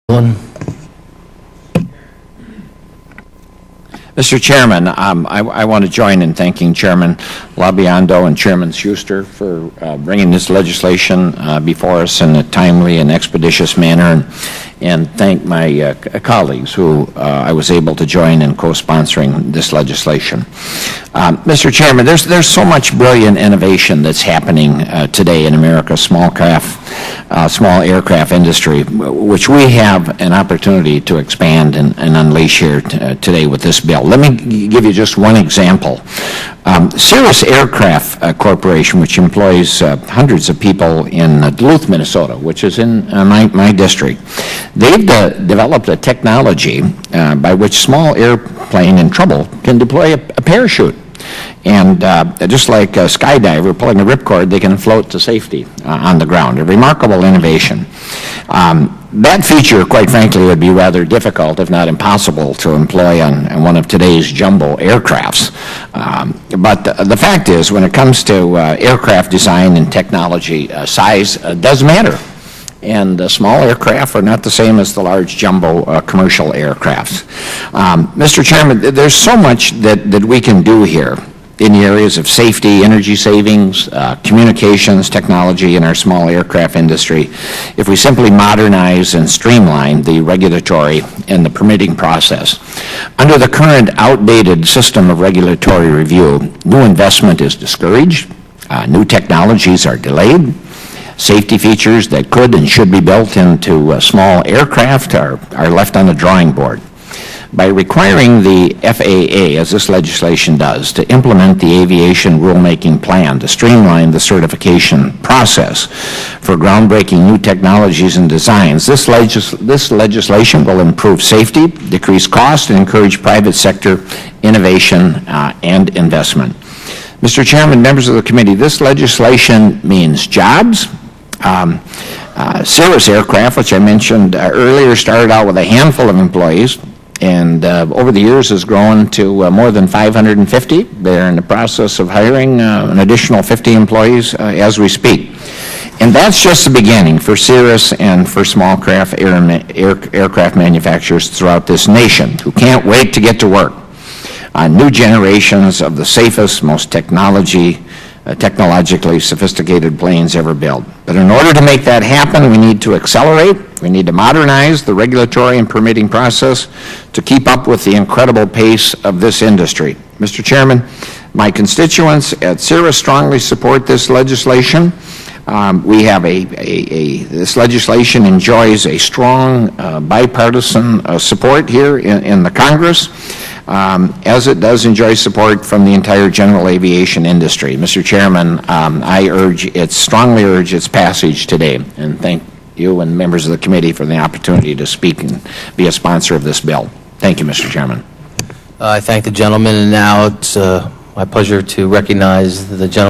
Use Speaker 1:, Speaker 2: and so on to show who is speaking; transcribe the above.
Speaker 1: Nolan.
Speaker 2: Mr. Chairman, I want to join in thanking Chairman LaBiondo and Chairman Schuster for bringing this legislation before us in a timely and expeditious manner, and thank my colleagues who I was able to join in co-sponsoring this legislation. Mr. Chairman, there's so much brilliant innovation that's happening today in America's small aircraft industry, which we have an opportunity to expand and unleash here today with this bill. Let me give you just one example. Cirrus Aircraft Corporation, which employs hundreds of people in Duluth, Minnesota, which is in my district, they've developed a technology by which small airplane in trouble can deploy a parachute. And just like a skydiver pulling a ripcord, they can float to safety on the ground. A remarkable innovation. That feature, quite frankly, would be rather difficult, if not impossible, to employ on one of today's jumbo aircrafts. But the fact is, when it comes to aircraft design and technology, size does matter. And small aircraft are not the same as the large jumbo commercial aircrafts. Mr. Chairman, there's so much that we can do here in the areas of safety, energy savings, communications, technology in our small aircraft industry if we simply modernize and streamline the regulatory and the permitting process. Under the current outdated system of regulatory review, new investment is discouraged, new technologies are delayed, safety features that could and should be built into small aircraft are left on the drawing board. By requiring the FAA, as this legislation does, to implement the aviation rulemaking plan to streamline the certification process for groundbreaking new technologies and designs, this legislation will improve safety, decrease cost, and encourage private sector innovation and investment. Mr. Chairman, members of the committee, this legislation means jobs. Cirrus Aircraft, which I mentioned earlier, started out with a handful of employees, and over the years has grown to more than 550. They're in the process of hiring an additional 50 employees as we speak. And that's just the beginning for Cirrus and for small aircraft manufacturers throughout this nation who can't wait to get to work on new generations of the safest, most technologically sophisticated planes ever built. But in order to make that happen, we need to accelerate, we need to modernize the regulatory and permitting process to keep up with the incredible pace of this industry. Mr. Chairman, my constituents at Cirrus strongly support this legislation. We have this legislation enjoys a strong bipartisan support here in the Congress, as it does enjoy support from the entire general aviation industry. Mr. Chairman, I strongly urge its passage today, and thank you and members of the committee for the opportunity to speak and be a sponsor of this bill. Thank you, Mr. Chairman.
Speaker 1: I thank the gentleman, and now it's my pleasure to recognize the gentleman.